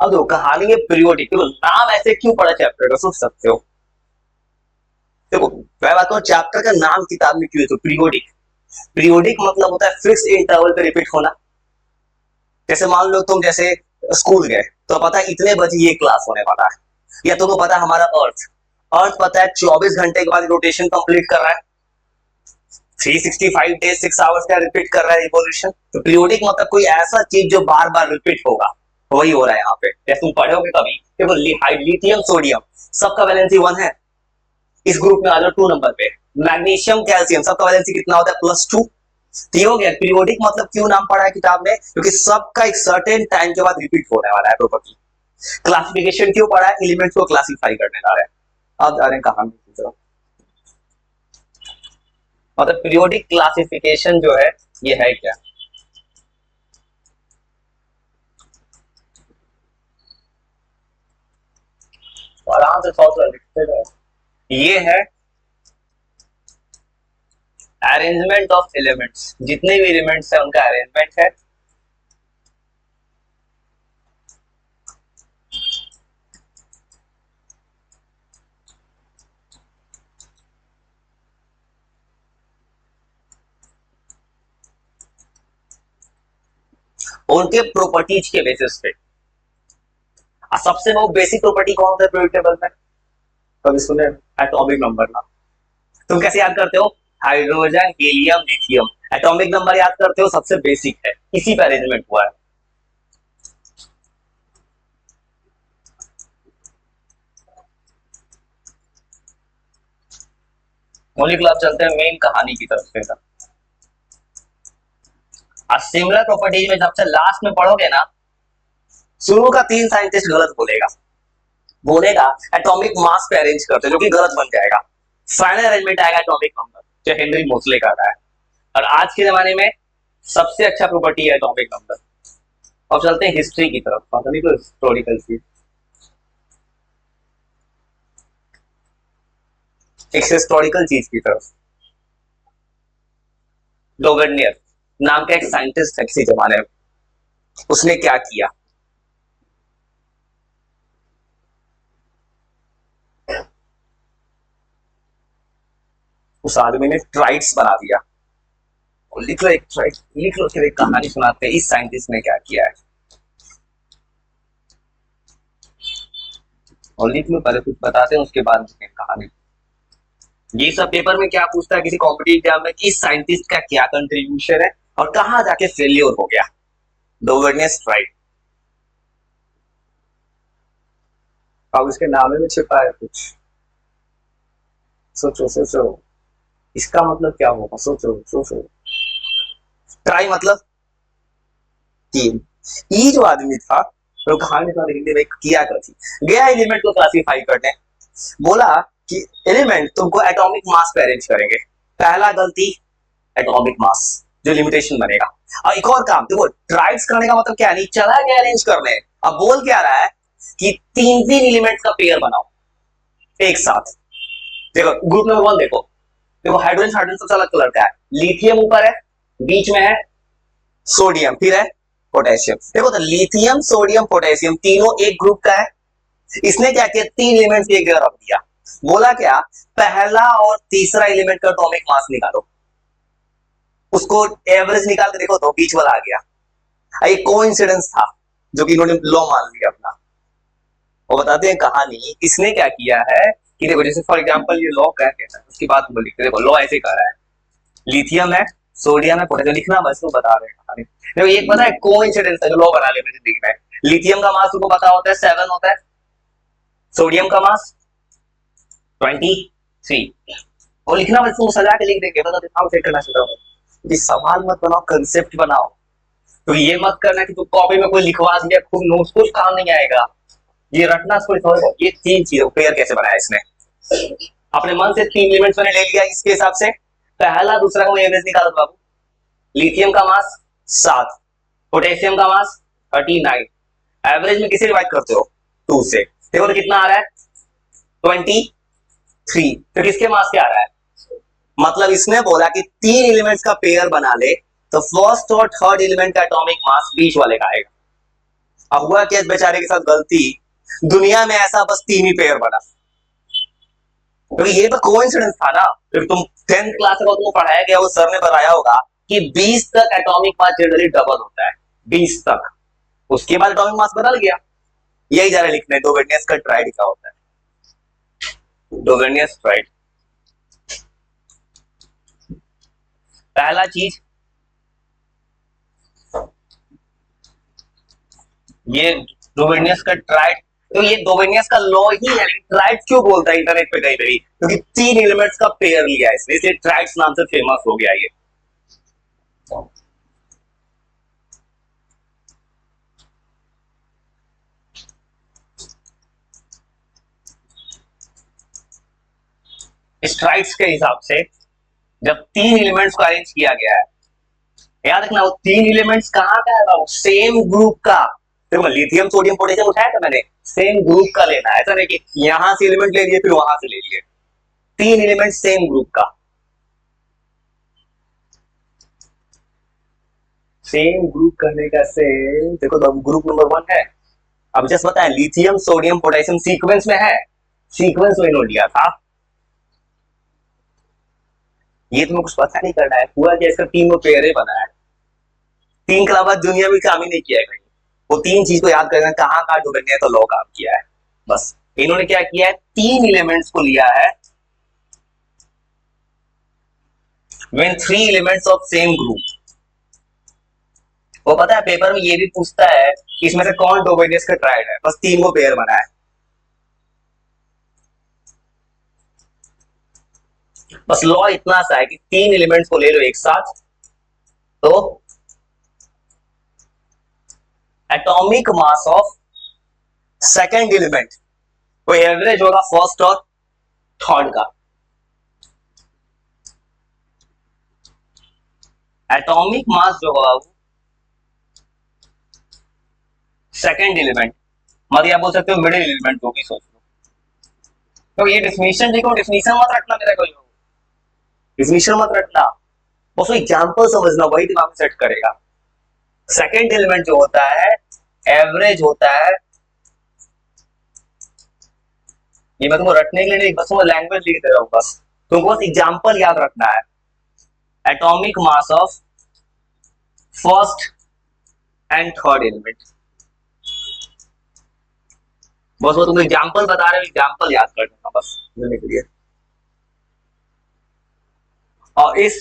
अब देखो कहानी है पीरियोडिक, देखो नाम ऐसे क्यों पड़ा चैप्टर का, सोच सकते हो। देखो मैं बात करूं चैप्टर का नाम किताब में क्यों है, तो पीरियोडिक। पीरियोडिक मतलब होता है फिक्स इंटरवल पे रिपीट होना। जैसे मान लो तुम जैसे स्कूल गए तो पता है इतने बजे ये क्लास होने वाला है, या तुमको पता है हमारा अर्थ अर्थ पता है 24 घंटे के बाद रोटेशन कंप्लीट कर रहा है, 365 डेज 6 आवर्स का रिपीट कर रहा है रिवोल्यूशन। तो पीरियोडिक मतलब कोई ऐसा चीज जो बार बार रिपीट होगा, वही हो रहा है यहाँ पे। जैसे तुम पढ़ोगे कभी, देखो लिथियम सोडियम सबका वैलेंसी 1 है, इस ग्रुप में आ जाओ 2 नंबर पे। मैग्नीशियम कैल्शियम सबका वैलेंसी कितना होता है, +2। तो हो गया पीरियोडिक मतलब क्यों नाम पड़ा है किताब में, क्योंकि सबका एक सर्टेन टाइम के बाद रिपीट होने वाला है प्रॉपर्टी। क्लासिफिकेशन क्यों पड़ा है, एलिमेंट्स को क्लासिफाई करने जा रहे हैं। अब जा रहे हैं कहानी की तरफ। मतलब पीरियोडिक क्लासिफिकेशन जो है ये है क्या, आराम से सॉल्व कर लिखते रहो। ये है अरेंजमेंट ऑफ एलिमेंट्स, जितने भी एलिमेंट्स है उनका अरेंजमेंट है। उनके प्रॉपर्टीज के बेसिस पे। सबसे वो बेसिक प्रॉपर्टी कौन सा है पीरियोडिक टेबल में, कभी सुने, एटॉमिक नंबर ना। तुम कैसे याद करते हो, hydrogen helium lithium, atomic number याद करते हो, सबसे बेसिक है, इसी पर अरेंजमेंट हुआ है। ओनली क्लास चलते हैं मेन कहानी की तरफ से। सिमिलर प्रॉपर्टीज में सबसे लास्ट में पढ़ोगे ना, शुरू का 3 साइंटिस्ट गलत बोलेगा, बोलेगा एटॉमिक मास पे अरेंज करते, जो कि गलत बन जाएगा। फाइनल अरेंजमेंट आएगा एटॉमिक नंबर, जो हेनरी मोसले का रहा है। और आज के जमाने में सबसे अच्छा प्रॉपर्टी है एटॉमिक नंबर। अब चलते हैं हिस्ट्री की तरफ, पता नहीं तो हिस्टोरिकल की, एक हिस्टोरिकल चीज की तरफ। लोगर्नियर नाम का एक साइंटिस्ट है किसी जमाने में, उसने क्या किया, उस आदमी ने ट्राइड्स बना दिया। लिख लो एक ट्राइड, लिख लो, फिर एक कहानी सुनाते हैं इस साइंटिस्ट ने क्या किया है। और लिख लो पहले, कुछ बताते हैं उसके बाद कहानी। ये सब पेपर में क्या पूछता है किसी कॉम्पिटिटिव एग्जाम में, कि साइंटिस्ट का क्या कंट्रीब्यूशन है और कहां जाके फेलियर हो गया। डोवर्नियस ट्राइड, अब इसके नाम में छिपा है कुछ, सोचो सोचो, इसका मतलब क्या होगा, सोचो सोचो। ट्राई मतलब तीन। ये जो आदमी था तो कहानी था हिंदी में किया क्या थी, गया एलिमेंट को क्लासिफाई करने, बोला कि एलिमेंट तुमको एटॉमिक मास पे अरेंज करेंगे। पहला गलती एटॉमिक मास, जो लिमिटेशन बनेगा। और एक और काम देखो, ट्राइड्स करने का मतलब क्या नहीं, चला गया अरेंज करने, अब बोल क्या रहा है कि 3 एलिमेंट्स का पेयर बनाओ एक साथ। देखो ग्रुप नंबर 1 देखो, देखो हाइड्रोजन, हाइड्रोजन सबसे अलग कलर का है, लिथियम ऊपर है, बीच में है सोडियम, फिर है पोटेशियम। देखो तो लिथियम सोडियम पोटेशियम तीनों एक ग्रुप का है। इसने क्या किया, 3 एलिमेंट्स एक जगह रख दिया, बोला क्या, पहला और तीसरा एलिमेंट का एटॉमिक मास निकालो, उसको एवरेज निकाल के देखो तो बीच वाला आ गया। एक कोइंसिडेंस था जो कि इन्होंने लॉ मान लिया अपना। वो बताते हैं कहानी, इसने क्या किया है कि देखो जैसे फॉर एग्जांपल ये लॉ क्या कहता है, उसकी बात हम लिखते, देखो लॉ ऐसे कह रहा है, लिथियम है, सोडियम है, पोटेशियम, लिखना बस वो बता रहे हैं कहानी। देखो एक पता है कोइंसिडेंस है जो लॉ बना लेते जिंदगी में, लिथियम का मास तुमको पता होता है 7 होता है, सोडियम का मास 23। वो लिखना बस, तुम सजा के लिख देंगे, बता दिखाओ चेक करना चाहता हूँ। ये सवाल मत बनाओ, कंसेप्ट बनाओ। तो ये मत करना कि तू कॉपी में कोई लिखवा दिया खूब नोट्स, कुछ काम नहीं आएगा। ये रटना कोई थोड़ा, ये 3 चीजें पेयर कैसे बनाया इसने, अपने मन से 3 एलिमेंट्स मैंने ले लिया इसके हिसाब से, पहला दूसरा को एवरेज निकालो बाबू। लिथियम का मास 7, पोटेशियम का मास 39, एवरेज में किसे डिवाइड करते हो 2 से, देखो तो कितना आ रहा है 23। तो किसके मास क्या आ रहा है, मतलब इसने बोला कि 3 एलिमेंट्स का पेयर बना ले तो फर्स्ट और थर्ड एलिमेंट का एटॉमिक मास बीच वाले का आएगा। अब हुआ क्या इस बेचारे के साथ गलती, दुनिया में ऐसा बस 3 ही पेयर बना, क्योंकि ये तो कोइंसिडेंस था ना। क्योंकि तुम 10th क्लास में तुमको पढ़ाया गया, वो सर ने बताया होगा कि 20 तक एटॉमिक मास जनरली डबल होता है, 20 तक। उसके बाद एटॉमिक मास बदल गया। यही जा रहा है लिखने, डोवेनियस का ट्राइड क्या होता है, डोवेनियस ट्राइड। पहला चीज, ये डोवेनियस का ट्राइड, तो ये डोवेनियस का लॉ ही है। ट्राइड क्यों बोलता है इंटरनेट पे कहीं पे भी, क्योंकि 3 एलिमेंट्स का पेयर लिया है इसलिए ट्राइड्स नाम से फेमस हो गया ये। स्ट्राइड्स के हिसाब से जब 3 एलिमेंट्स को अरेंज किया गया है, याद रखना वो 3 एलिमेंट्स कहाँ का है, सेम ग्रुप का। देखो लिथियम सोडियम पोटेशियम उठाया था मैंने, सेम ग्रुप का लेना है, ऐसा नहीं कि यहां से एलिमेंट ले लिए फिर वहां से ले लिए। 3 एलिमेंट सेम ग्रुप का, सेम ग्रुप करने का सेम। देखो तो ग्रुप नंबर 1 है, अब जस्ट बताया लिथियम सोडियम पोटेशियम सीक्वेंस में है, सीक्वेंस में नोट लिया था। ये तुम्हें कुछ पता नहीं करना है, हुआ क्या इसका 3 को पेयर बना है, 3 के अलावा दुनिया में काम ही नहीं किया है कहीं। वो 3 चीज को याद करना, कहाँ कहाँ डोवेनियस तो लॉ काम किया है। बस इन्होंने क्या किया है, 3 एलिमेंट्स को लिया है, when 3 elements of same group। वो पता है पेपर में ये भी पूछता है कि इसमें से कौन डोवेनियस का ट्राइड है, बस 3 को पेयर बना है। बस लॉ इतना सा है कि 3 एलिमेंट्स को ले लो एक साथ, तो atomic mass of second element वो एवरेज होगा फर्स्ट और थर्ड का। एटॉमिक मास जो होगा वो सेकेंड एलिमेंट, मतलब आप बोल सकते हो मिडिल एलिमेंट को भी सोच लो। तो ये डिफिनीशन देखो, डिफिनीशन मत रखना मेरा, कोई डिफिनीशन मत रखना, बस एग्जांपल समझना, वही दिमाग में सेट करेगा। सेकेंड एलिमेंट जो होता है एवरेज होता है, ये मैं तुमको रटने के लिए नहीं, बस मैं लैंग्वेज लिख दे रहा हूं, बस तुमको बस एग्जांपल याद रखना है। Atomic mass of first and third element, बस वो तुम एग्जांपल बता रहे हो, एग्जांपल याद कर देना बस लेने के लिए। और इस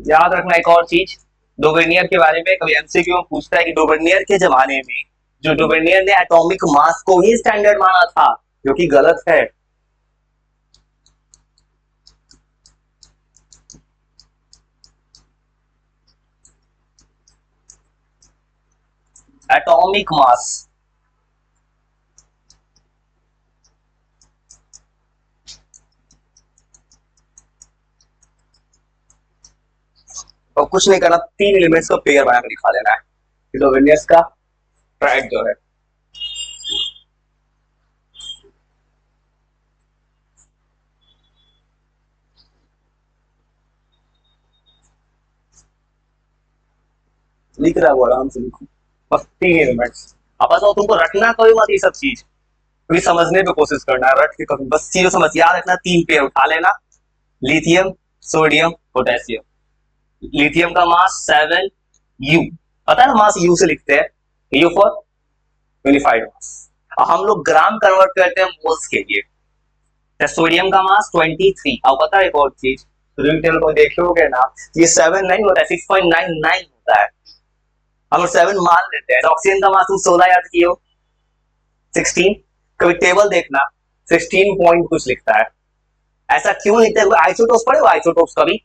याद रखना एक और चीज डोवेनियर के बारे में, कभी एमसीक्यू में पूछता है कि डोवेनियर के जमाने में जो डोवेनियर ने एटॉमिक मास को ही स्टैंडर्ड माना था, जो कि गलत है। एटॉमिक मास और कुछ नहीं करना, 3 एलिमेंट्स का पेयर बना कर दिखा देना है। डोवेनियस का ट्राइड जो है, लिख रहा है वो, आराम से लिखो, बस 3 एलिमेंट्स। अब बस तुमको रखना कोई मत ये सब चीज, क्योंकि समझने पे कोशिश करना है, रट के कभी बस चीजों समझ, याद रखना 3 पेयर उठा लेना, लिथियम सोडियम पोटेशियम। लिथियम का मास 7 यू, पता है ना मास यू से लिखते हैं, यू फॉर यूनिफाइड मास, और हम लोग ग्राम कन्वर्ट करते हैं मोल्स के लिए। सोडियम का मास 23। अब पता है एक और चीज, टेबल को देखोगे ना, ये 7 नहीं होता है, 6.99 होता है, हम लोग 7 मान लेते हैं। ऑक्सीजन का मास तुम 16 याद किए हो, 16, कभी टेबल देखना 16 पॉइंट कुछ लिखता है, ऐसा क्यों लिखते हैं? आइसोटोप्स पढ़े हो, आइसोटोप्स कभी,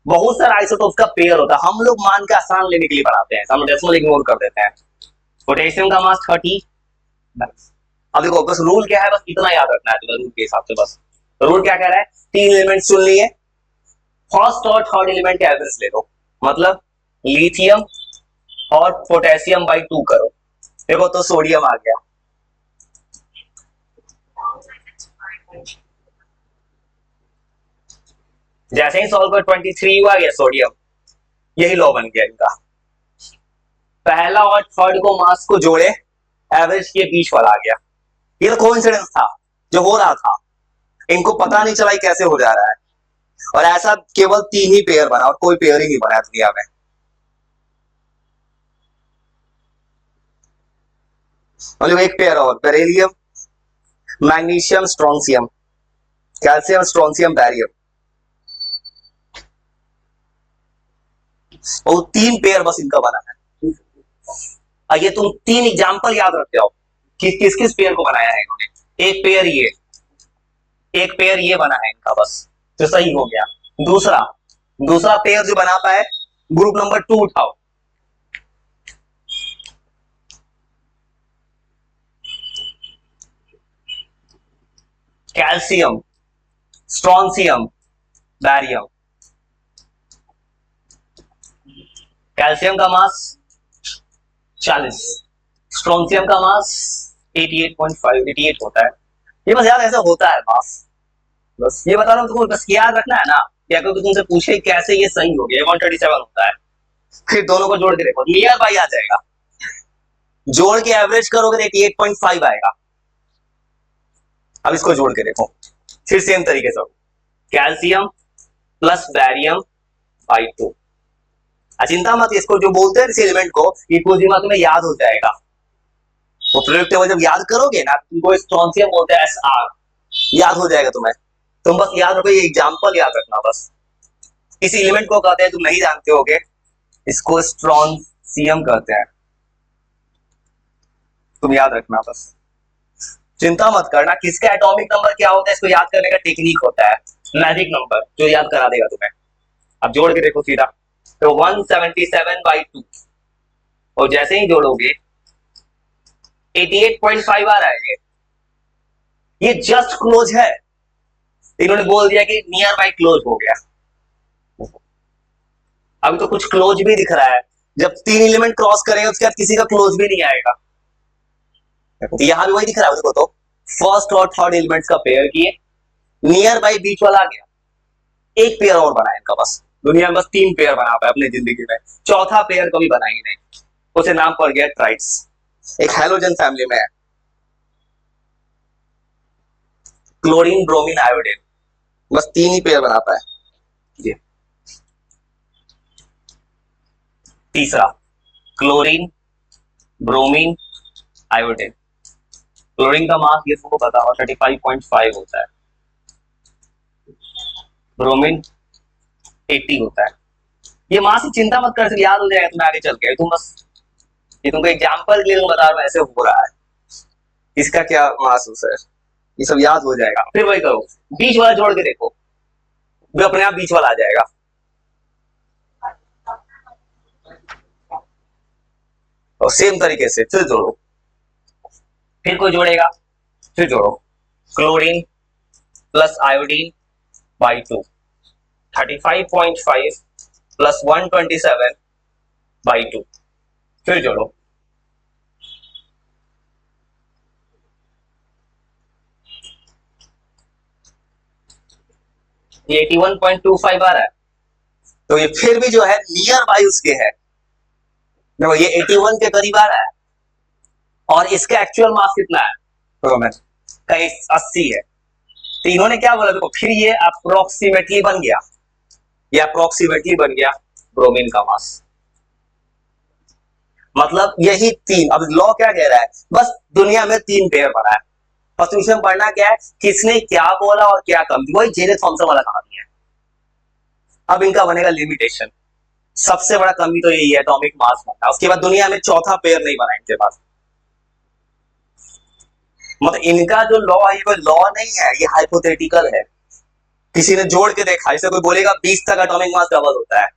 बहुत सारे आइसोटोप्स का पेयर होता है, हम लोग मान के आसान लेने के लिए बनाते हैं, हम डेसिमल इग्नोर कर देते हैं। पोटेशियम का मास 30। अब देखो बस रूल क्या है, बस इतना याद रखना है तुम्हें रूल के हिसाब से। बस रूल क्या कह रहा है, 3 एलिमेंट चुन लिए, फर्स्ट और थर्ड एलिमेंट के एवरेज ले लो, मतलब लिथियम और पोटेशियम बाई 2 करो, देखो तो सोडियम आ गया। जैसे ही सॉल्व कर 23 हुआ गया सोडियम, यही लॉ बन गया इनका। पहला और थर्ड को मास को जोड़े, एवरेज के बीच वाला आ गया। ये तो कोइंसिडेंस था जो हो रहा था, इनको पता नहीं चला कैसे हो जा रहा है। और ऐसा केवल 3 ही पेयर बना और कोई पेयर ही नहीं बना दुनिया में। मतलब एक पेयर और, बेरिलियम, मैग्नीशियम, स्ट्रोंसियम, कैल्शियम, स्ट्रोंसियम, बैरियम, और 3 पेयर बस इनका बना है। और ये तुम 3 एग्जाम्पल याद रख जाओ कि किस किस पेयर को बनाया है इन्होंने। एक पेयर ये, एक पेयर ये बना है इनका, बस तो सही हो गया। दूसरा दूसरा पेयर जो बना पाए, ग्रुप नंबर 2 उठाओ। Calcium, स्ट्रोंसियम, barium. कैल्शियम का मास 40, स्ट्रोंसियम का मास 88.5, 88 होता है। ये बस याद ऐसा होता है मास, बस ये बता रहा हूं तुमको, बस याद रखना है ना। क्या कोई तुमसे पूछे कैसे ये सही हो गया, 137 होता है, फिर दोनों को जोड़ के देखो, नियर बाई आ जाएगा। जोड़ के एवरेज करोगे तो 88.5 आएगा। अब इसको जोड़ के देखो, फिर सेम तरीके से, कैल्शियम प्लस बैरियम बाई 2। चिंता मत, इसको जो बोलते हैं इस एलिमेंट को, ये कुछ दिमाग में याद हो जाएगा। वो पीरियोडिक टेबल जब याद करोगे ना, तुमको स्ट्रोंसियम बोलते हैं SR, याद हो जाएगा तुम्हें। तुम बस याद रखो, ये एग्जांपल याद रखना बस। इस एलिमेंट को कहते हैं, तुम नहीं जानते होगे, इसको स्ट्रोंसियम कहते हैं। तुम याद रखना बस, चिंता मत करना किसका एटॉमिक नंबर क्या होता है, इसको याद करने का टेक्निक होता है, मैजिक नंबर, जो याद करा देगा तुम्हें। अब जोड़ के देखो सीधा, तो 177/2, और जैसे ही जोड़ोगे 88.5 आ रहा है। ये जस्ट क्लोज है, इन्होंने बोल दिया कि नियर बाई क्लोज हो गया। अभी तो कुछ क्लोज भी दिख रहा है, जब 3 एलिमेंट क्रॉस करेंगे उसके बाद किसी का क्लोज भी नहीं आएगा। यहां भी वही दिख रहा है देखो, तो फर्स्ट और थर्ड एलिमेंट्स का पेयर किए, नियर बाई बीच वाला आ गया, एक पेयर और बनाया इनका, बस दुनिया में बस 3 पेयर बना पाए अपनी जिंदगी में, चौथा पेयर कभी बना ही नहीं। उसे नाम पड़ गया ट्राइड्स, एक हैलोजन फैमिली में है, क्लोरीन, ब्रोमीन, आयोडीन, बस 3 ही पेयर बना पाए। ये तीसरा, क्लोरीन, ब्रोमीन, आयोडीन। क्लोरीन का मास ये तुमको पता हो 35.5 होता है, ब्रोमीन 80 होता है। ये मास की चिंता मत कर, याद हो जाएगा तुम्हें आगे चल के। तुम बस, ये तुमको एग्जांपल के लिए बता रहा हूं ऐसे हो रहा है, इसका क्या मास है, ये सब याद हो जाएगा। फिर वही करो, बीच वाला जोड़ के देखो, वो अपने आप बीच वाला आ जाएगा। और सेम तरीके से फिर जोड़ो, फिर कोई जोड़ेगा, फिर जोड़ो, chlorine plus iodine by 2, 35.5 plus 127 by 2, फिर जोड़ो, ये 81.25 आ रहा है। तो ये फिर भी जो है नियर बाई उसके है, देखो ये 81 के करीब आ रहा है, और इसका एक्चुअल मास कितना है, का 80 है। तो इन्होंने क्या बोला देखो, फिर ये अप्रोक्सीमेटली बन गया, ये अप्रोक्सीमेटली बन गया ब्रोमीन का मास। मतलब यही 3, अब लॉ क्या कह रहा है, बस दुनिया में 3 पेयर बना है, बस इसमें पढ़ना क्या है, किसने क्या बोला और क्या कम, वही जेने थॉमसन वाला कहानी है। अब इनका बनेगा लिमिटेशन, सबसे बड़ा कमी तो यही है एटॉमिक मास बनना, उसके बाद दुनिया में चौथा पेयर नहीं बना इनके पास। मतलब इनका जो लॉ है, कोई लॉ नहीं है, ये हाइपोथेटिकल है, किसी ने जोड़ के देखा। इसे कोई बोलेगा 20 तक एटॉमिक मास डबल होता है,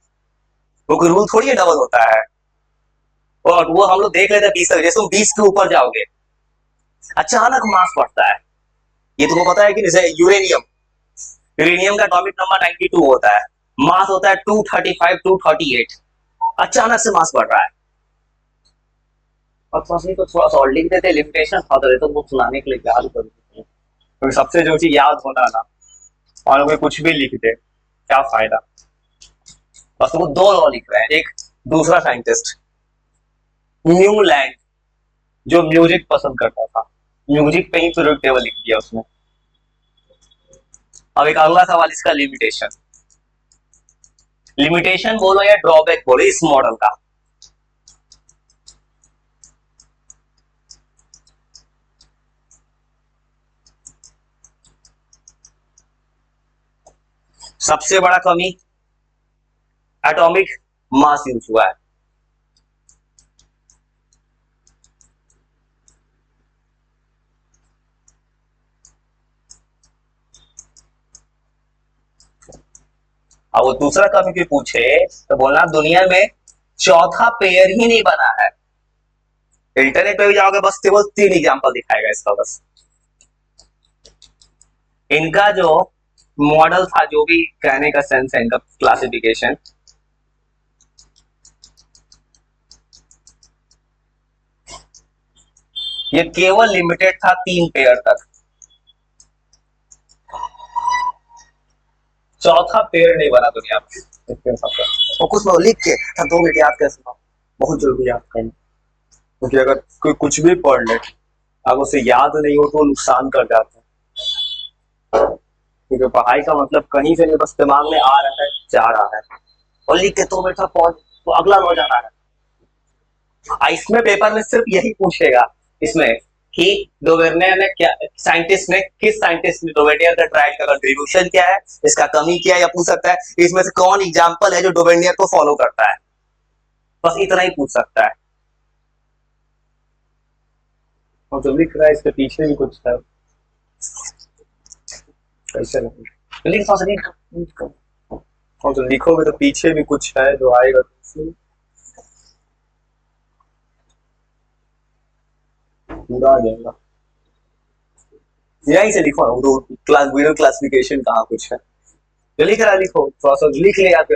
वो कोई रूल थोड़ी है डबल होता है, और वो हम लोग देख लेते हैं 20 तक, जैसे तुम 20 के ऊपर जाओगे अचानक मास बढ़ता है। ये तुमको पता है कि जैसे यूरेनियम, यूरेनियम का एटॉमिक नंबर 92 होता है, मास होता है 235, 238, अचानक से मास बढ़ रहा है। और तो थोड़ा सा और लिख देते, लिमिटेशन था तो वो सुनाने के लिए याद कर, तो सबसे जो चीज याद होना ना, और कोई कुछ भी लिख दे क्या फायदा। बस वो 2 लॉ लिख रहे हैं, एक दूसरा साइंटिस्ट न्यूलैंड, जो म्यूजिक पसंद करता था, म्यूजिक पे ही पीरियोडिक टेबल लिख दिया उसने। अब एक अगला सवाल इसका लिमिटेशन, लिमिटेशन बोलो या ड्रॉबैक बोलो इस मॉडल का। सबसे बड़ा कमी एटॉमिक मास यूज हुआ है। अब वो दूसरा कमी भी पूछे तो बोलना दुनिया में चौथा पेयर ही नहीं बना है। इंटरनेट पे भी जाओगे बस केवल 3 एग्जांपल दिखाएगा इसका बस। इनका जो मॉडल था, जो भी कहने का सेंस है इनका क्लासिफिकेशन, ये केवल लिमिटेड था 3 पेयर तक, चौथा पेयर नहीं बना दुनिया में। और कुछ लिख के 2 मिनट याद कर सकता, बहुत जरूरी याद करना, क्योंकि अगर कोई कुछ भी पढ़ ले अब उसे याद नहीं हो तो नुकसान कर जाता है। क्योंकि पढ़ाई का मतलब कहीं से नहीं, बस दिमाग में आ रहा है जा रहा है, और लिख के 2 मिनट का पहुंच तो अगला रोज आ रहा है। इसमें पेपर में सिर्फ यही पूछेगा इसमें कि डोवेर्नियर ने क्या, साइंटिस्ट ने, किस साइंटिस्ट ने डोवेर्नियर का ट्रायल का कंट्रीब्यूशन क्या है, इसका कमी क्या है, या पूछ सकता है इसमें से कौन एग्जाम्पल है जो डोवेर्नियर को फॉलो करता है। बस इतना ही पूछ सकता है। और जो लिख रहा है इसके पीछे भी कुछ है, कैसे लिख, और जो लिखोगे तो पीछे भी कुछ है जो आएगा पूरा आ जाएगा। यहीं से लिखो ना, तो क्लास वीडियो क्लासिफिकेशन कहाँ कुछ है, जो लिख रहा है लिखो, थोड़ा सा लिख ले याद कर,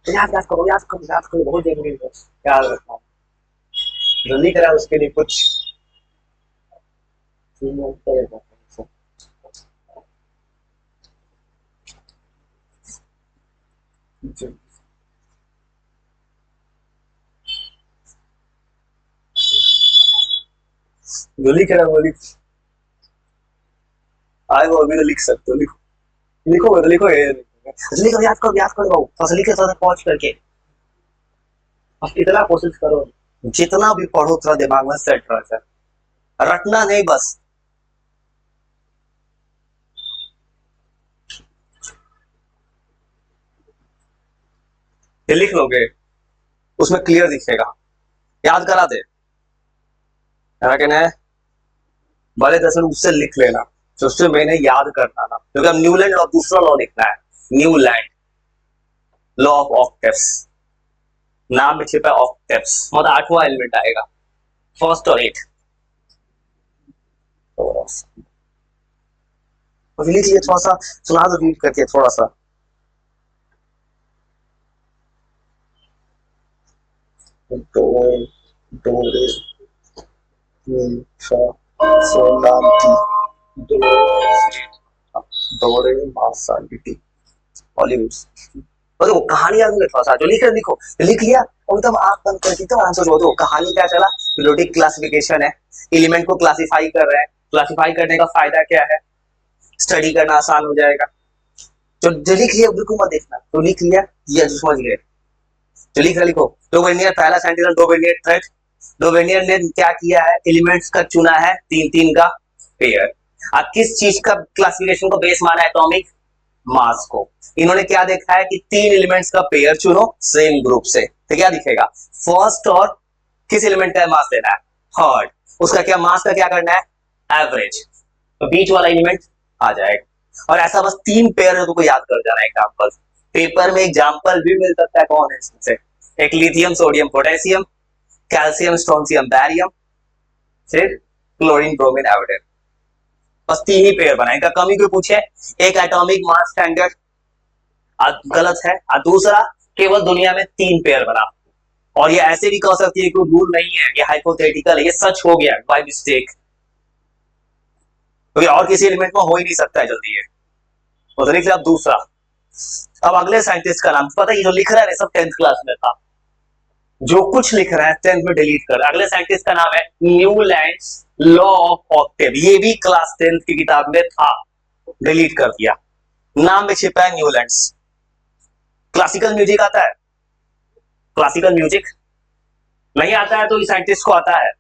याद याद करो, याद करो, याद करो, बहुत जरूरी है याद रखना। जो लिख रहा है उसके लिए कुछ जो लिख रहा है वो लिख आए, वो अभी तो लिख सकते हो, लिखो लिखो तो लिखो, ये लिखो, याद करो बस, लिखे थोड़ा पहुंच करके बस इतना कोशिश करो, जितना भी पढ़ो थोड़ा दिमाग में सेट रह जाए, रटना नहीं बस। ये लिख लोगे उसमें क्लियर दिखेगा, याद करा दे कहना है, बड़े दर्शन उससे लिख लेना, तो उससे मैंने याद करना था, क्योंकि अब न्यूलैंड और दूसरा लॉ लिखना है, न्यूलैंड लॉ ऑफ ऑक्टेव्स, नाम में छिपा ऑक्टेव्स, मतलब 8वां एलिमेंट आएगा, फर्स्ट और 8। लिख लिए, थोड़ा सा सुना दो रीड करके थोड़ा सा। और वो कहानी याद थोड़ा सा, जो लिख रहे लिखो, लिख लिया और तब आंख बंद करके तो आंसर हो दो। कहानी क्या चला, पीरियोडिक क्लासिफिकेशन है, एलिमेंट को क्लासिफाई कर रहे हैं, क्लासिफाई करने का फायदा क्या है, स्टडी करना आसान हो जाएगा। जो लिख लिया बिल्कुल मत देखना, तो लिख लिया ये समझ गए, जो लिख रहा लिखो। डोवेर्नियर पहला साइंटिस्ट, डोवेर्नियर थ्रेड, डोवेर्नियर ने क्या किया है, एलिमेंट्स का चुना है 3-3 का पेयर। अब किस चीज का क्लासिफिकेशन को बेस माना है, एटॉमिक मास को। इन्होंने क्या देखा है कि 3 एलिमेंट्स का पेयर चुनो सेम ग्रुप से, तो क्या दिखेगा, फर्स्ट और किस एलिमेंट का मास देना है, थर्ड, उसका क्या मास का क्या करना है, एवरेज, तो बीच वाला एलिमेंट आ जाएगा। और ऐसा बस 3 पेयर तुमको याद कर जाना है। एग्जांपल पेपर में एग्जांपल भी मिल सकता है, कौन है इसमें से, एक lithium sodium potassium, calcium strontium barium, फिर क्लोरीन ब्रोमीन आयोडीन, बस 3 ही पेयर बनाए। इनका कमी क्यों पूछे, एक एटॉमिक मास स्टैंडर्ड गलत है, और दूसरा केवल दुनिया में 3 पेयर बना। और ये ऐसे भी कह सकती है कोई रूल नहीं है, ये हाइपोथेटिकल है, ये सच हो गया बाय मिस्टेक, क्योंकि और किसी एलिमेंट में हो ही नहीं सकता है जल्दी। ये तो लिख लिया दूसरा। अब अगले साइंटिस्ट का नाम पता है, जो लिख रहा है सब 10th क्लास में था, जो कुछ लिख रहा है 10th में डिलीट कर। अगले साइंटिस्ट का नाम है न्यूलैंड्स लॉ ऑफ ऑक्टेव, ये भी क्लास 10th की किताब में था, डिलीट कर दिया। नाम में छिपा है न्यूलैंड्स। क्लासिकल म्यूजिक आता है? क्लासिकल म्यूजिक नहीं आता है तो इस साइंटिस्ट को आता है।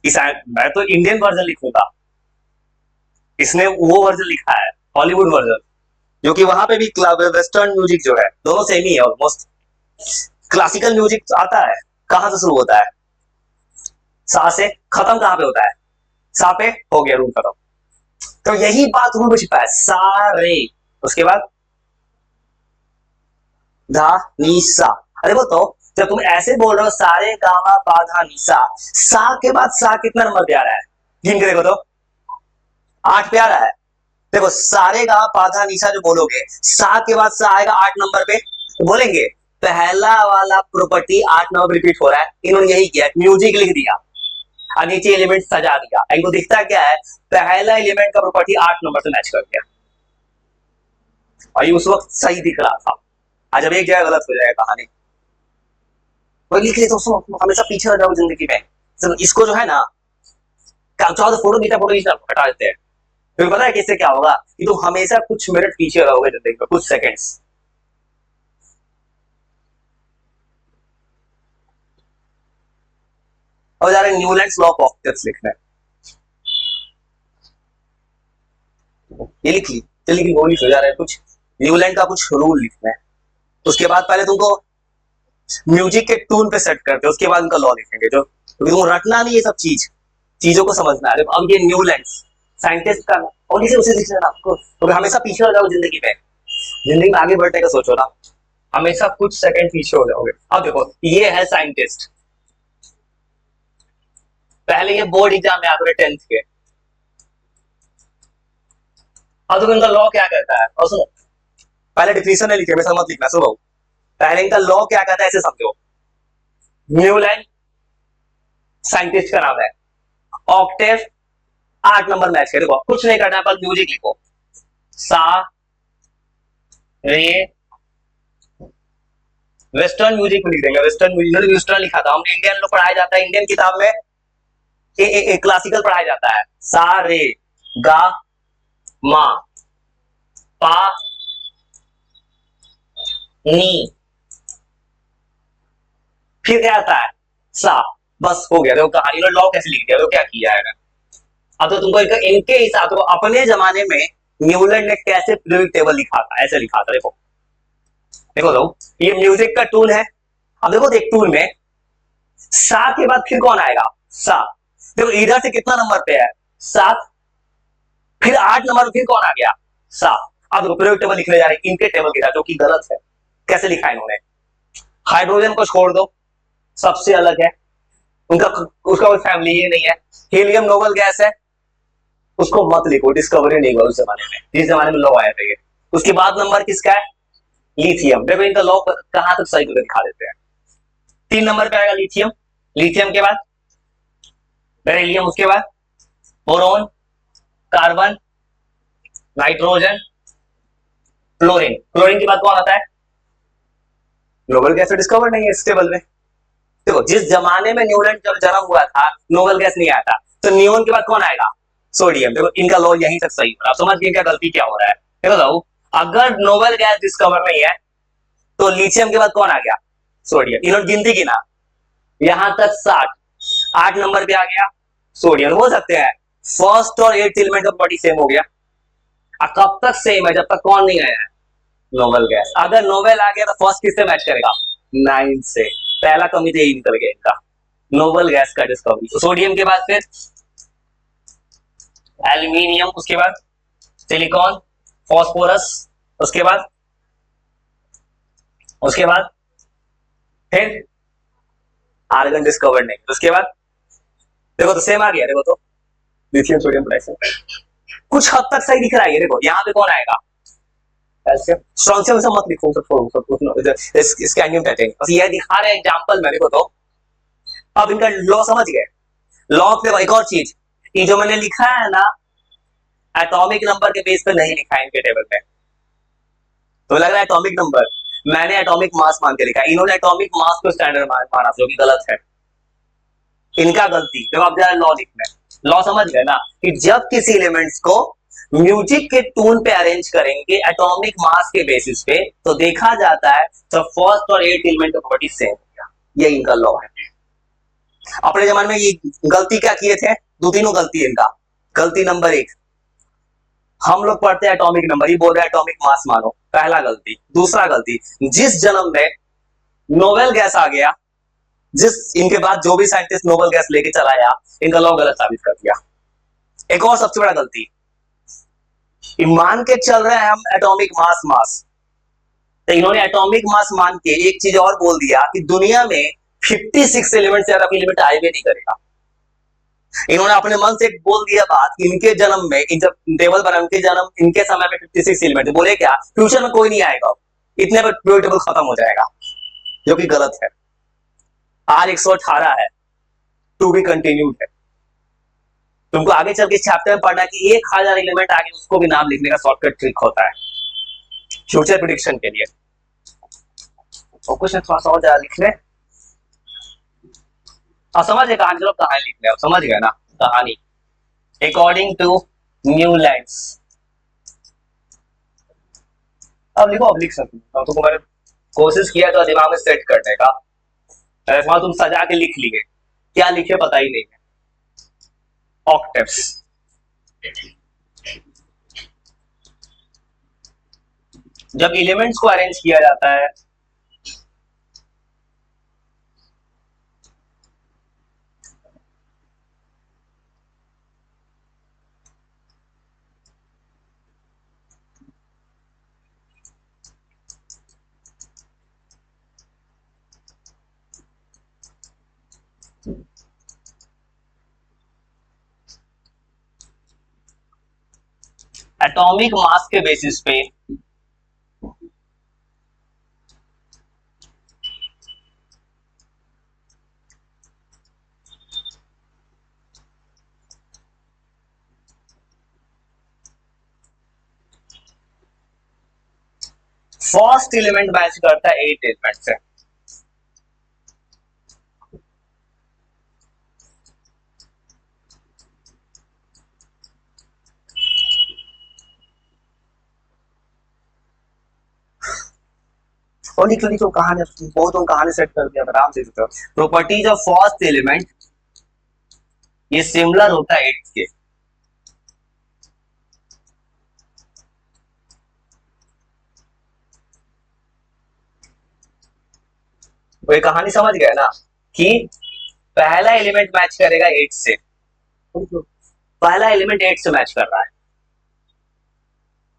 मैं तो इंडियन वर्जन लिखूंगा, इसने वो वर्जन लिखा है हॉलीवुड वर्जन, जो कि वहां पे भी वेस्टर्न म्यूजिक जो है दोनों सेम ही है ऑलमोस्ट। क्लासिकल म्यूजिक आता है, कहां से शुरू होता है? सा से। खत्म कहां पे होता है? सा पे। हो गया, रूल खत्म। तो यही बात रूल में छिपा है, सा रे, उसके बाद धा नी सा। अरे वो तो जब तुम ऐसे बोल रहे हो सारे गामा पा धा नी सा, सा के बाद सा कितना नंबर पे आ रहा है? गिन के देखो तो, 8 पे आ रहा है। देखो सारे गामा पा धा नी सा जो बोलोगे, सा के बाद सा आएगा 8 नंबर पे, तो बोलेंगे पहला वाला प्रॉपर्टी 8 नंबर रिपीट हो रहा है। इन्होंने यही किया, म्यूजिक लिख दिया और नीचे एलिमेंट सजा दिया। इनको दिखता क्या है? पहला एलिमेंट का प्रॉपर्टी 8 नंबर से मैच कर गया, और ये उस वक्त सही दिख रहा था। आज अब एक जगह गलत हो जाएगा कहानी, वही लिख दोस्तों, हमेशा पीछे रह जाओ जिंदगी में। तो इसको जो है ना, चाहो तो फोटो खींचा हटा देते हैं, फिर पता है किससे क्या होगा कि तुम हमेशा कुछ मिनट पीछे रहोगे जिंदगी में, कुछ सेकंड्स। और जा रहे न्यूलैंड्स लॉ ऑफ ऑक्टेव्स लिखना है, ये लिख ली, चलिए वो लिख हो जा रहा है कुछ न्यूलैंड का कुछ रूल लिखना है। उसके बाद पहले तुमको म्यूजिक के टून पे सेट करते, उसके बाद उनका लॉ लिखेंगे, जो तुमको रटना नहीं, ये सब चीजों को समझना है। अब ये न्यूलैंड्स साइंटिस्ट का, और इसे उसे लिखना आपको, तो हमेशा पीछे हो जाओ जिंदगी में, जिंदगी में आगे बढ़ने का सोचो ना, हमेशा कुछ सेकंड पीछे हो जाओगे। अब देखो ये है साइंटिस्ट, पहले ये बोर्ड एग्जाम में आते 10th के। अब देखो इनका लॉ क्या कहता है, और सुनो, पहले डिफिनेशन है लिखे, मैं मत लिखना, सुनो पहले इनका लॉ क्या कहता है ऐसे समझो। न्यूलैंड साइंटिस्ट का नाम है, ऑक्टेव 8 नंबर मैच है। देखो कुछ नहीं करना, बस म्यूजिक लिखो, सा रे, वेस्टर्न म्यूजिक में लिख देंगे, वेस्टर्न म्यूजिक, वेस्टर्न लिखा था हमने, इंडियन लोग पढ़ाया जाता है, इंडियन किताब में क्लासिकल पढ़ाया जाता है। सा रे गा मा पा नी, फिर क्या आता है? सा। बस हो गया। देखो कहानी में लॉ कैसे लिख दिया, तो क्या किया है। अब तो तुमको इनके हिसाब से, अपने जमाने में न्यूलैंड ने कैसे पीरियोडिक टेबल लिखा था, ऐसे लिखा था। देखो देखो तो ये म्यूजिक का टून है। अब देखो एक टून में सा के बाद फिर कौन आएगा? सा। देखो इधर से कितना नंबर पे है? 7, फिर 8 नंबर फिर कौन आ गया? सा। अब देखो पीरियोडिक टेबल लिखने जा रहे हैं इनके टेबल की तरह, जो कि गलत है। कैसे लिखा है इन्होंने? हाइड्रोजन को छोड़ दो, सबसे अलग है उनका, उसका कोई फैमिली ही नहीं है। हीलियम नोबल गैस है, उसको मत लिखो, डिस्कवरी नहीं हुआ उस जमाने में, जिस जमाने में लॉ आया था ये। उसके बाद नंबर किसका है? लिथियम। देखो इनका लॉ कहां तक सही करके दिखा देते हैं। 3 नंबर पे आएगा लिथियम, लिथियम के बाद बेरिलियम, उसके बाद boron, carbon, nitrogen, chlorine. Chlorine के बाद कौन आता है? नोबल गैस डिस्कवर नहीं है इस टेबल में। देखो जिस जमाने में न्यूलैंड जब जन्म हुआ था नोबल गैस नहीं आया था, तो नियोन के बाद कौन आएगा? सोडियम। देखो इनका लॉ यहीं तक सही हो रहा है। समझ गए क्या गलती क्या हो रहा है? देखो अगर नोबल गैस डिस्कवर नहीं है तो लिथियम के बाद कौन आ गया? सोडियम। इन्होंने गिनती की ना, यहां तक 60, 8 नंबर पे आ गया सोडियम। हो सकते हैं फर्स्ट और 8th एलिमेंट का प्रॉपर्टी सेम हो गया। कब तक सेम है? जब तक कौन नहीं आया है? Noble gas. अगर नोबेल आ गया तो फर्स्ट किससे मैच करेगा? 9 से। पहला कमी तो यही निकल गया इनका, नोबल गैस का डिस्कवरी। तो सोडियम के बाद फिर एल्यूमिनियम, उसके बाद सिलिकॉन, फॉस्फोरस, उसके बाद फिर आर्गन डिस्कवर्ड नहीं। उसके बाद देखो तो सेम आ गया। देखो तो लिथियम सोडियम पोटेशियम कुछ हद तक सही दिख रहा है। देखो यहाँ पे कौन आएगा? कैल्शियम। स्ट्रोंशियम से मत लिखो, इसके एंगियम टाइटेनियम, बस ये दिखा रहे एग्जांपल में। देखो तो अब इनका लॉ समझ गए। लॉ ऑफ एक और चीज, ये जो मैंने लिखा है ना एटॉमिक नंबर के बेस पे नहीं लिखा है इनके टेबल में, तो लग रहा है एटॉमिक नंबर मैंने एटॉमिक मास मान के लिखा, इन्होंने एटॉमिक मास को स्टैंडर्ड माना, जो कि गलत है, इनका गलती। जब आप जरा लॉ लिखना है, लॉ समझ गए ना, कि जब किसी एलिमेंट्स को म्यूजिक के टून पे अरेंज करेंगे एटॉमिक मास के बेसिस पे, तो देखा जाता है तो फर्स्ट और एट एलिमेंट का प्रॉपर्टी सेम हो गया। ये इनका लॉ है। अपने जमाने में ये गलती क्या किए थे, दो तीनों गलती इनका। गलती नंबर एक, हम लोग पढ़ते हैं एटॉमिक नंबर, ही बोल रहे हैं एटॉमिक मास मानो, पहला गलती। दूसरा गलती, जिस जन्म में नोबेल गैस आ गया, जिस इनके बाद जो भी साइंटिस्ट नोबेल गैस लेके चलाया, इनका लॉ गलत साबित कर दिया। एक और सबसे बड़ा गलती, मान के चल रहे हैं हम एटॉमिक मास, तो इन्होंने एटॉमिक मास मान के एक चीज और बोल दिया कि दुनिया में 56 एलिमेंट से ज्यादा एलिमेंट आए भी नहीं करेगा। इन्होंने अपने मन से बोल दिया बात कि इनके जन्म में, जब टेबल बना इनके जन्म, इनके समय में 56 एलिमेंट, बोले क्या फ्यूचर में कोई नहीं आएगा, इतने पर टेबल खत्म हो जाएगा, जो कि गलत है। आज 118 है, टू बी कंटिन्यूड है। तुमको आगे चल के इस चैप्टर में पढ़ना कि 1000 एलिमेंट आगे उसको भी नाम लिखने का शॉर्टकट ट्रिक होता है फ्यूचर प्रिडिक्शन के लिए। और कुछ थोड़ा सा और ज्यादा लिख ले, और समझ गए कहानी, चलो कहानी लिख ले, समझ गए ना कहानी। अकॉर्डिंग टू न्यूलैंड्स, अब लिखो, अब लिख सकते हो, तो मैंने कोशिश किया तो दिमाग में सेट करने का, ऐसा तुम सजा के लिख लिए, क्या लिखे पता ही नहीं है। ऑक्टेव्स, जब एलिमेंट्स को अरेंज किया जाता है एटॉमिक मास के बेसिस पे फर्स्ट एलिमेंट मैच करता है 8 एलिमेंट से। और लिख लिखो कहानी, बहुत कहानी सेट कर दिया, आराम से। प्रॉपर्टीज ऑफ फर्स्ट एलिमेंट, ये सिमिलर होता है 8 के। तो ये कहानी समझ गए ना कि पहला एलिमेंट मैच करेगा 8 से, पहला एलिमेंट 8 से मैच कर रहा है।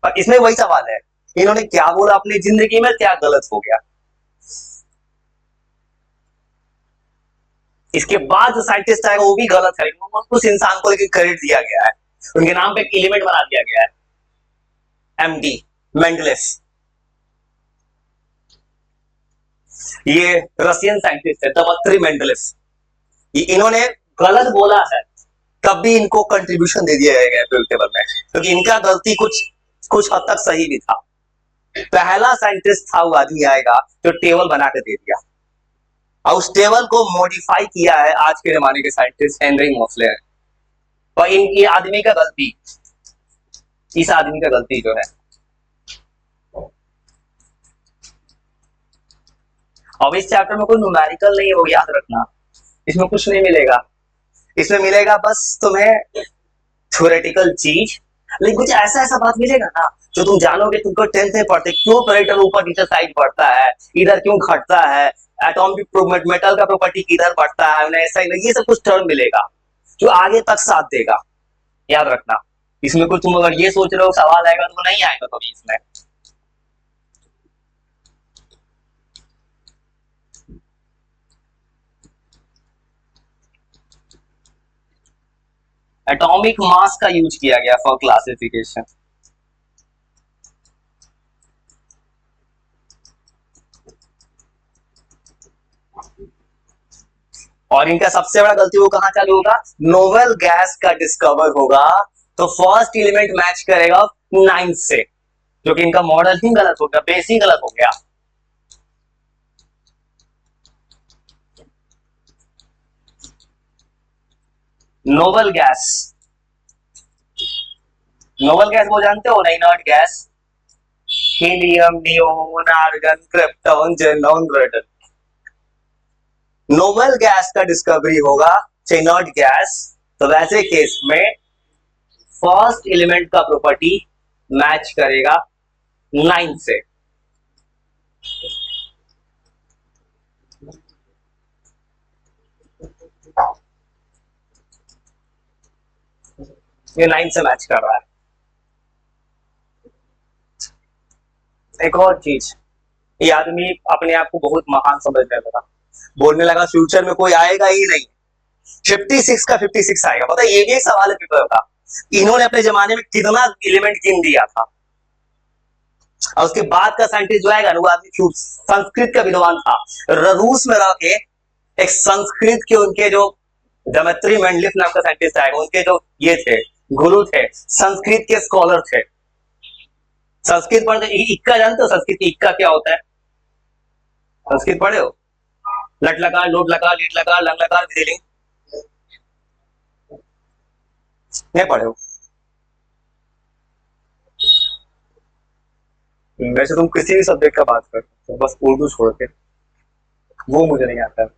पर इसमें वही सवाल है, इन्होंने क्या बोला अपनी जिंदगी में, क्या गलत हो गया। इसके बाद जो साइंटिस्ट आएगा वो भी गलत है, उस इंसान को लेकर क्रेडिट दिया गया है, उनके नाम पे एक एलिमेंट बना दिया गया है, एमडी, मेंडलेस। ये रशियन साइंटिस्ट है, दमत्री मेंडलेस। इन्होंने गलत बोला है, तब भी इनको कंट्रीब्यूशन दे दिया गया है टेबल में, क्योंकि इनका गलती कुछ हद तक सही भी था। पहला साइंटिस्ट था वो आदमी आएगा जो टेबल बना के दे दिया, और उस टेबल को मॉडिफाई किया है आज के जमाने के साइंटिस्ट हेनरी मोसले ने। और ये आदमी का गलती, इस आदमी का गलती जो है, अब इस चैप्टर में कोई न्यूमेरिकल नहीं है, वो याद रखना, इसमें कुछ नहीं मिलेगा। इसमें मिलेगा बस तुम्हें थ्योरेटिकल चीज, लेकिन कुछ ऐसा ऐसा बात मिलेगा ना जो तुम जानोगे, तुमको 10th में पढ़ते क्यों प्रेडेटर ऊपर नीचे साइड बढ़ता है, इधर क्यों घटता है, एटॉमिक मेटल का प्रॉपर्टी किधर बढ़ता है, ऐसा ही, ये सब कुछ टर्म मिलेगा जो आगे तक साथ देगा, याद रखना। इसमें कुछ तुम अगर ये सोच रहे हो सवाल आएगा तो नहीं आएगा कभी इसमें। एटॉमिक मास का यूज किया गया फॉर क्लासिफिकेशन। और इनका सबसे बड़ा गलती वो कहां चालू होगा, नोवेल गैस का डिस्कवर होगा तो फर्स्ट एलिमेंट मैच करेगा 9 से, जो कि इनका मॉडल ही गलत हो गया, बेस ही गलत हो गया। नोबल गैस, नोबल गैस वो जानते हो ना, inert gas, helium, neon, argon, krypton, xenon, radon. Noble gas का डिस्कवरी होगा इनर्ट गैस, तो वैसे केस में फर्स्ट एलिमेंट का प्रॉपर्टी मैच करेगा 9 से। ये 9 से मैच कर रहा है। एक और चीज, ये आदमी अपने आप को बहुत महान समझने लगा, बोलने लगा फ्यूचर में कोई आएगा ही नहीं, 56 का 56 आएगा। पता है ये भी एक सवाल है पेपर का, इन्होंने अपने जमाने में कितना एलिमेंट गिन दिया था। और उसके बाद का साइंटिस्ट जो आएगा वो आदमी संस्कृत का विद्वान था, रूस में रह के एक संस्कृत के उनके जो डेमेट्री मेंडलिफ नाम का साइंटिस्ट आएगा, उनके जो ये थे गुरु थे, संस्कृत के स्कॉलर थे। संस्कृत पढ़ते, इक्का जानते हो संस्कृत इक्का क्या होता है? संस्कृत पढ़े हो? लट लकार, लोट लकार, लीट लकार, लंग लकार, विधिलिंग, नहीं पढ़े हो? वैसे तुम किसी भी सब्जेक्ट का बात करते हो, बस उर्दू छोड़ के, वो मुझे नहीं आता है,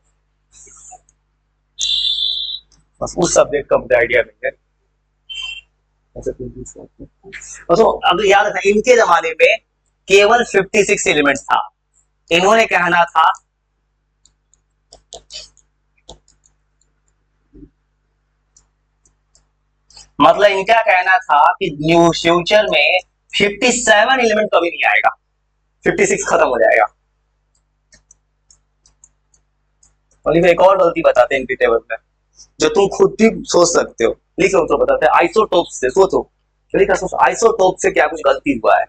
बस उस सब्जेक्ट का मुझे आइडिया नहीं है। तो अब याद रखना, इनके जमाने में केवल 56 एलिमेंट था। इन्होंने कहना था मतलब इनका कहना था कि न्यू फ्यूचर में 57 एलिमेंट कभी नहीं आएगा, 56 खत्म हो जाएगा। और एक और गलती बताते हैं इनकी टेबल में, जो तुम खुद भी सोच सकते हो, लिख लो तो बताते हैं आइसोटोप से। सोचो, सोचो आइसोटोप से क्या कुछ गलती हुआ है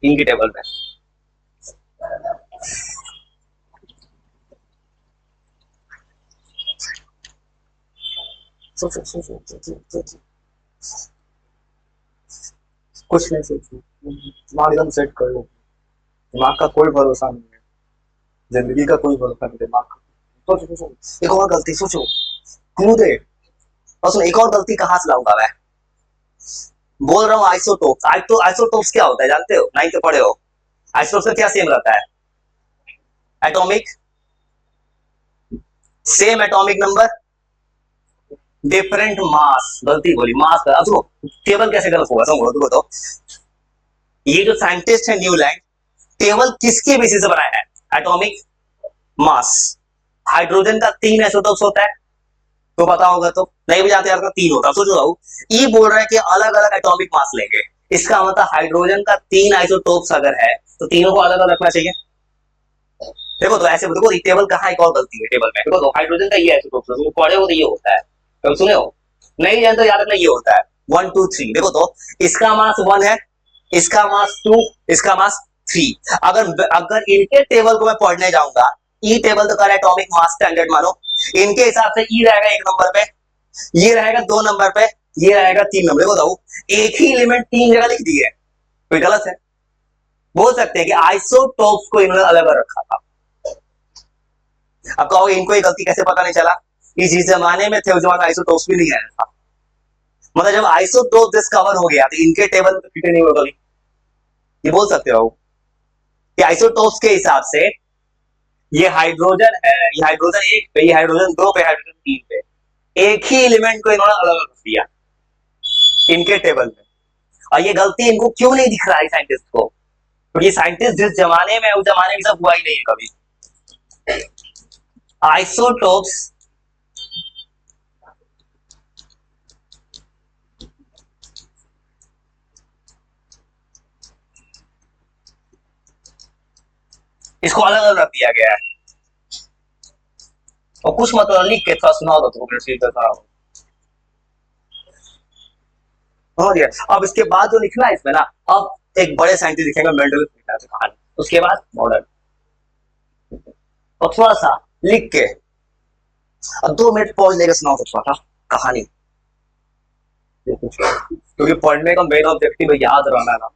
इनकी टेबल में। सोचो सोचो सोचो सोचो, कुछ नहीं सोचो, दिमाग एकदम सेट कर लो, दिमाग का कोई भरोसा नहीं है, जिंदगी का कोई भरोसा नहीं दिमाग का। सोचो सोचो, एक और गलती सोचो, क्लू दे। और सुन, एक और गलती कहां से लाऊंगा मैं, बोल रहा हूँ आइसोटोप। आइसोटोप्स क्या होता है जानते हो? 9th पढ़े हो? आइसोटोप से क्या सेम रहता है? Atomic, same atomic number, different mass. गलती बोली, मास का। अब सुनो, टेबल कैसे गलत होगा समझो तो। ये जो साइंटिस्ट है न्यूलैंड, टेबल किसके बेसिस से बनाया है? Atomic mass. हाइड्रोजन का 3 आइसोटोप्स होता है, तो पता होगा, तो नहीं भी जाते यार, 3 होता। सोचो जाओ, ये बोल रहा है कि अलग अलग एटॉमिक मास लेंगे, इसका मतलब हाइड्रोजन का 3 आइसोटोप्स अगर है तो तीनों को अलग अलग रखना चाहिए। देखो तो ऐसे देखो, टेबल कहाँ एक और गलती है टेबल में। देखो तो हाइड्रोजन का ये आइसोटोप्स है, पढ़े हो तो ये होता है, तुम सुने हो? नहीं जानते तो याद रखना, ये होता है 1 2 3। देखो तो इसका मास 1 है, इसका मास 2, इसका मास 3। अगर इनके टेबल को मैं पढ़ने जाऊंगा, ई टेबल तो कर एटॉमिक मास स्टैंडर्ड मानो, इनके हिसाब से ई रहेगा 1 नंबर पे, ये रहेगा 2 नंबर पे, ये रहेगा 3 नंबर। बताओ, एक ही एलिमेंट 3 जगह लिख दिए, कोई गलत है? बोल सकते हैं कि आइसोटोप्स को इन्होंने अलग अलग रखा था। अब कहोगे इनको ये गलती कैसे पता नहीं चला? इस जमाने में थे, उस जमाने आइसोटोप्स भी नहीं आया था। मतलब जब आइसोटोप डिस्कवर हो गया तो इनके टेबल में फिट नहीं होगा कभी। ये बोल सकते हो कि आइसोटोप्स के हिसाब से ये हाइड्रोजन है, ये हाइड्रोजन 1 पे, ये हाइड्रोजन 2 पे, हाइड्रोजन 3 पे, एक ही एलिमेंट को इन्होंने अलग अलग रख दिया इनके टेबल में। और ये गलती इनको क्यों नहीं दिख रहा है साइंटिस्ट को? क्योंकि तो साइंटिस्ट जिस जमाने में, उस जमाने में सब हुआ ही नहीं है कभी। आइसोटोप्स इसको अलग अलग रख दिया गया है। और कुछ मतलब लिख के थोड़ा सुना दो तो हो गया। अब इसके बाद जो लिखना है इसमें ना, अब एक बड़े साइंटिस्ट लिखेंगे, मेंडल कहानी, उसके बाद मॉडर्न, और थोड़ा सा लिख के और 2 मिनट पॉज लेकर सुनाओ तो थोड़ा कहानी, क्योंकि पढ़ने का मेन ऑब्जेक्टिव है याद रहना ना।